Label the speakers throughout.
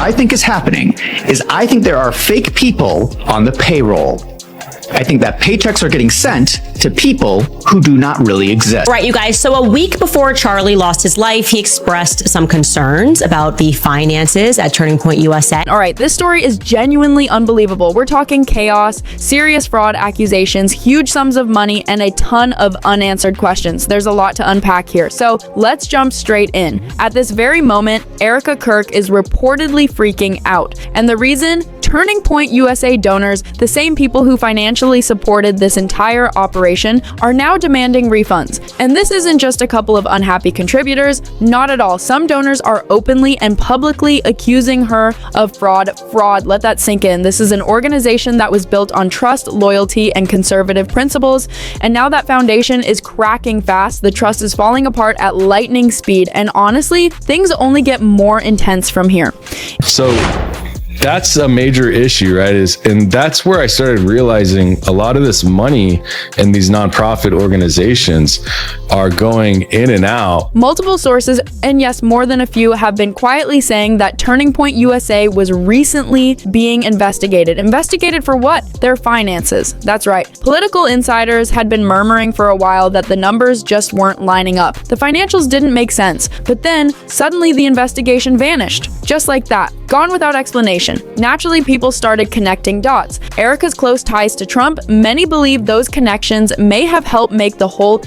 Speaker 1: I think is happening is I think there are fake people on the payroll. I think that paychecks are getting sent to people who do not really exist.
Speaker 2: Right, you guys. So a week before Charlie lost his life, he expressed some concerns about the finances at Turning Point USA.
Speaker 3: All right, this story is genuinely unbelievable. We're talking chaos, serious fraud accusations, huge sums of money, and a ton of unanswered questions. There's a lot to unpack here. So let's jump straight in. At this very moment, Erika Kirk is reportedly freaking out. And the reason? Turning Point USA donors, the same people who financially supported this entire operation, are now demanding refunds. And this isn't just a couple of unhappy contributors, not at all. Some donors are openly and publicly accusing her of fraud. Let that sink in. This is an organization that was built on trust, loyalty, and conservative principles. And now that foundation is cracking fast. The trust is falling apart at lightning speed. And honestly, things only get more intense from here.
Speaker 4: So that's a major issue, right? And that's where I started realizing a lot of this money in these nonprofit organizations are going in and out.
Speaker 3: Multiple sources, and yes, more than a few, have been quietly saying that Turning Point USA was recently being investigated. Investigated for what? Their finances. That's right. Political insiders had been murmuring for a while that the numbers just weren't lining up. The financials didn't make sense, but then suddenly the investigation vanished. Just like that. Gone without explanation. Naturally, people started connecting dots. Erika's close ties to Trump, many believe those connections may have helped make the whole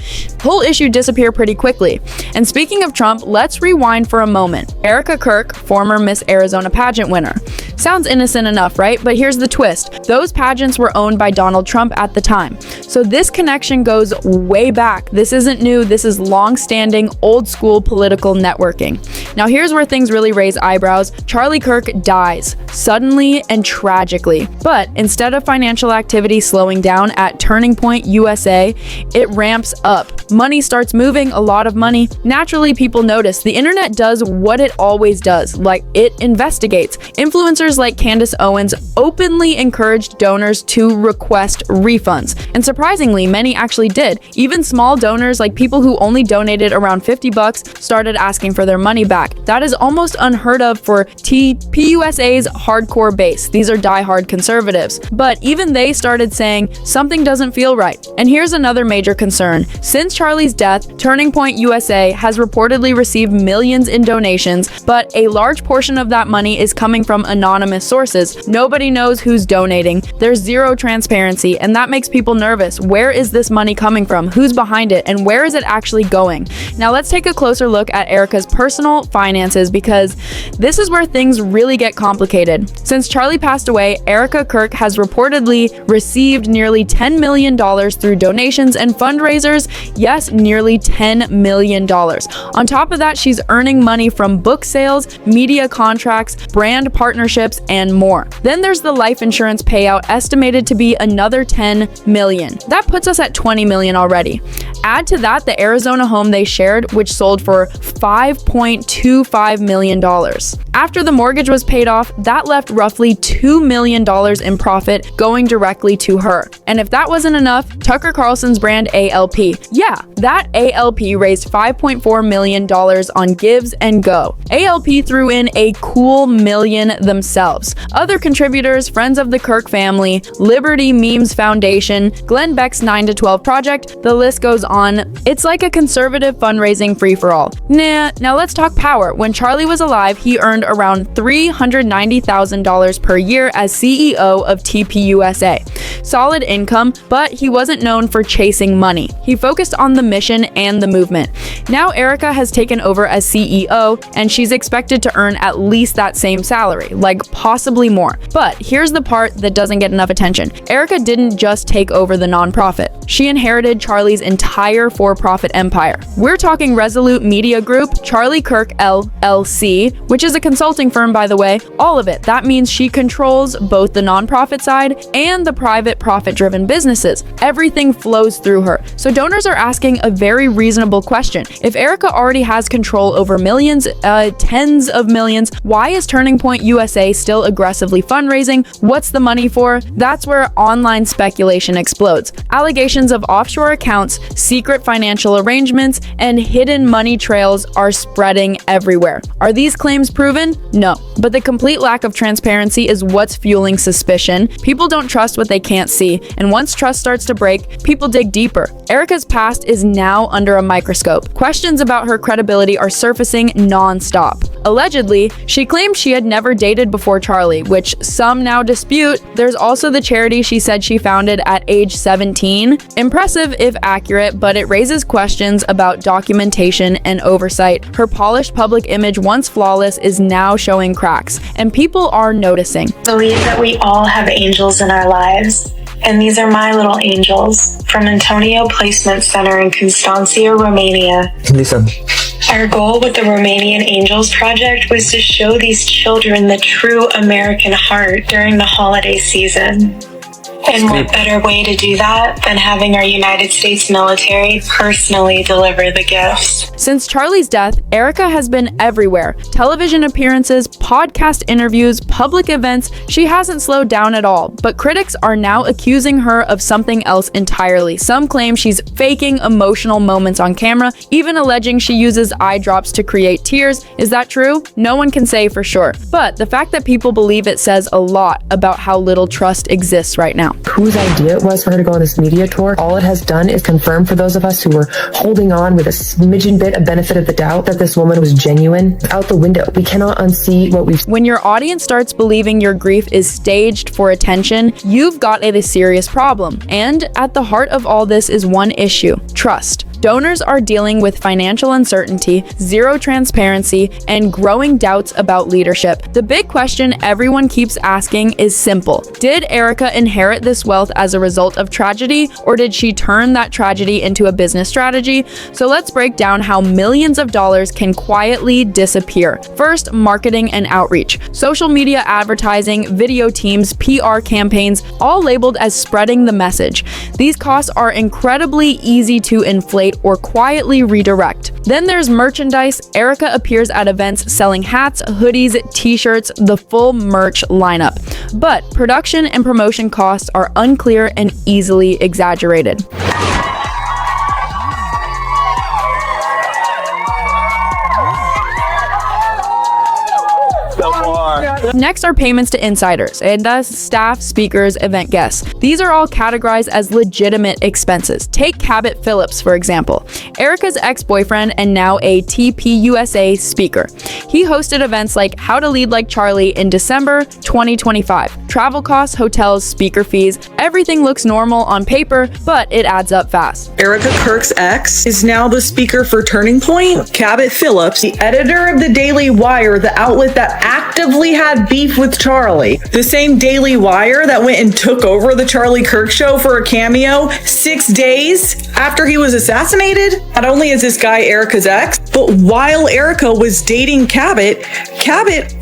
Speaker 3: issue disappear pretty quickly. And speaking of Trump, let's rewind for a moment. Erika Kirk, former Miss Arizona pageant winner. Sounds innocent enough, right? But here's the twist. Those pageants were owned by Donald Trump at the time. So this connection goes way back. This isn't new. This is long-standing, old-school political networking. Now here's where things really raise eyebrows. Charlie Kirk dies suddenly and tragically. But instead of financial activity slowing down at Turning Point USA, it ramps up. Money starts moving, a lot of money. Naturally, people notice. The internet does what it always does, like it investigates. Influencers like Candace Owens openly encouraged donors to request refunds. And surprisingly, many actually did. Even small donors, like people who only donated around $50, started asking for their money back. That is almost unheard of for TPUSA's hardcore base. These are diehard conservatives. But even they started saying something doesn't feel right. And here's another major concern. Since Charlie's death, Turning Point USA has reportedly received millions in donations, but a large portion of that money is coming from anonymous sources. Nobody knows who's donating. There's zero transparency, and that makes people nervous. Where is this money coming from? Who's behind it? And where is it actually going? Now let's take a closer look at Erika's personal finances, because this is where things really get complicated. Since Charlie passed away, Erika Kirk has reportedly received nearly $10 million through donations and fundraisers. Yes, nearly $10 million. On top of that, she's earning money from book sales, media contracts, brand partnerships, and more. Then there's the life insurance payout, estimated to be another $10 million. That puts us at $20 million already. Add to that the Arizona home they shared, which sold for $5.25 million. After the mortgage was paid off, that left roughly $2 million in profit going directly to her. And if that wasn't enough, Tucker Carlson's brand ALP. Yeah, that ALP raised $5.4 million on Gives and Go. ALP threw in a cool $1 million themselves. Other contributors, friends of the Kirk family, Liberty Memes Foundation, Glenn Beck's 9 to 12 Project, the list goes on. It's like a conservative fundraising free-for-all. Now let's talk power. When Charlie was alive, he earned around $390,000 per year as CEO of TPUSA. Solid income, but he wasn't known for chasing money. He focused on the mission and the movement. Now Erika has taken over as CEO, and she's expected to earn at least that same salary, like possibly more. But here's the part that doesn't get enough attention. Erika didn't just take over the nonprofit. She inherited Charlie's entire for-profit empire. We're talking Resolute Media Group, Charlie Kirk LLC, which is a consulting firm, by the way. All of it. That means she controls both the nonprofit side and the private, profit-driven businesses. Everything flows through her. So donors are asking a very reasonable question. If Erika already has control over millions, tens of millions, why is Turning Point USA still aggressively fundraising? What's the money for? That's where online speculation explodes. Allegations of offshore accounts, secret financial arrangements, and hidden money trails are spreading everywhere. Are these claims proven? No. But the complete lack of transparency is what's fueling suspicion. People don't trust what they can't see, and once trust starts to break, people dig deeper. Erika's past is now under a microscope. Questions about her credibility are surfacing non-stop. Allegedly, she claimed she had never dated before Charlie, which some now dispute. There's also the charity she said she founded at age 17. Impressive if accurate, but it raises questions about documentation and oversight. Her polished public image, once flawless, is now showing cracks, and people are noticing.
Speaker 5: I believe that we all have angels in our lives, and these are my little angels from Antonio Placement Center in Constanța, Romania.
Speaker 6: Listen.
Speaker 5: Our goal with the Romanian Angels Project was to show these children the true American heart during the holiday season. And what better way to do that than having our United States military personally deliver the gifts?
Speaker 3: Since Charlie's death, Erika has been everywhere. Television appearances, podcast interviews, public events. She hasn't slowed down at all, but critics are now accusing her of something else entirely. Some claim she's faking emotional moments on camera, even alleging she uses eye drops to create tears. Is that true? No one can say for sure. But the fact that people believe it says a lot about how little trust exists right now.
Speaker 6: Whose idea it was for her to go on this media tour. All it has done is confirm for those of us who were holding on with a smidgen bit of benefit of the doubt that this woman was genuine. Out the window. We cannot unsee what we've.
Speaker 3: When your audience starts believing your grief is staged for attention, you've got a serious problem. And at the heart of all this is one issue: trust. Donors are dealing with financial uncertainty, zero transparency, and growing doubts about leadership. The big question everyone keeps asking is simple. Did Erika inherit this wealth as a result of tragedy, or did she turn that tragedy into a business strategy? So let's break down how millions of dollars can quietly disappear. First, marketing and outreach. Social media advertising, video teams, PR campaigns, all labeled as spreading the message. These costs are incredibly easy to inflate or quietly redirect. Then there's merchandise. Erika appears at events selling hats, hoodies, t-shirts, the full merch lineup. But production and promotion costs are unclear and easily exaggerated. Next are payments to insiders, and thus staff, speakers, event guests. These are all categorized as legitimate expenses. Take Cabot Phillips, for example. Erika's ex-boyfriend and now a TPUSA speaker. He hosted events like How to Lead Like Charlie in December 2025. Travel costs, hotels, speaker fees, everything looks normal on paper, but it adds up fast.
Speaker 7: Erika Kirk's ex is now the speaker for Turning Point. Cabot Phillips, the editor of the Daily Wire, the outlet that actively had beef with Charlie. The same Daily Wire that went and took over the Charlie Kirk show for a cameo 6 days after he was assassinated. Not only is this guy Erika's ex, but while Erika was dating Cabot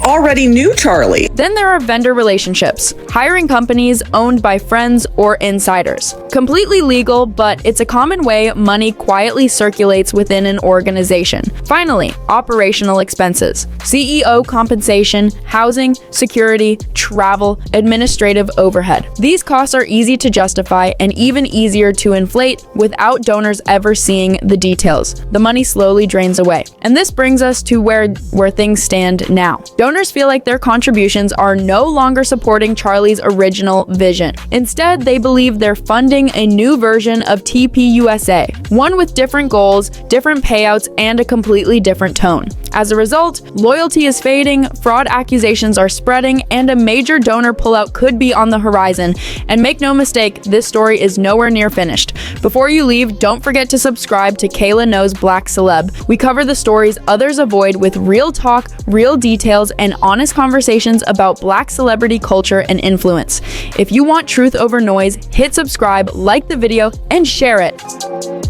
Speaker 7: already knew Charlie.
Speaker 3: Then there are vendor relationships, hiring companies owned by friends or insiders. Completely legal, but it's a common way money quietly circulates within an organization. Finally, operational expenses, CEO compensation, housing, security, travel, administrative overhead. These costs are easy to justify and even easier to inflate without donors ever seeing the details. The money slowly drains away. And this brings us to where things stand now. Donors feel like their contributions are no longer supporting Charlie's original vision. Instead, they believe they're funding a new version of TPUSA, one with different goals, different payouts, and a completely different tone. As a result, loyalty is fading, fraud accusations are spreading, and a major donor pullout could be on the horizon. And make no mistake, this story is nowhere near finished. Before you leave, don't forget to subscribe to Kayla Knows Black Celeb. We cover the stories others avoid with real talk, real details, and honest conversations about Black celebrity culture and influence. If you want truth over noise, hit subscribe, like the video, and share it.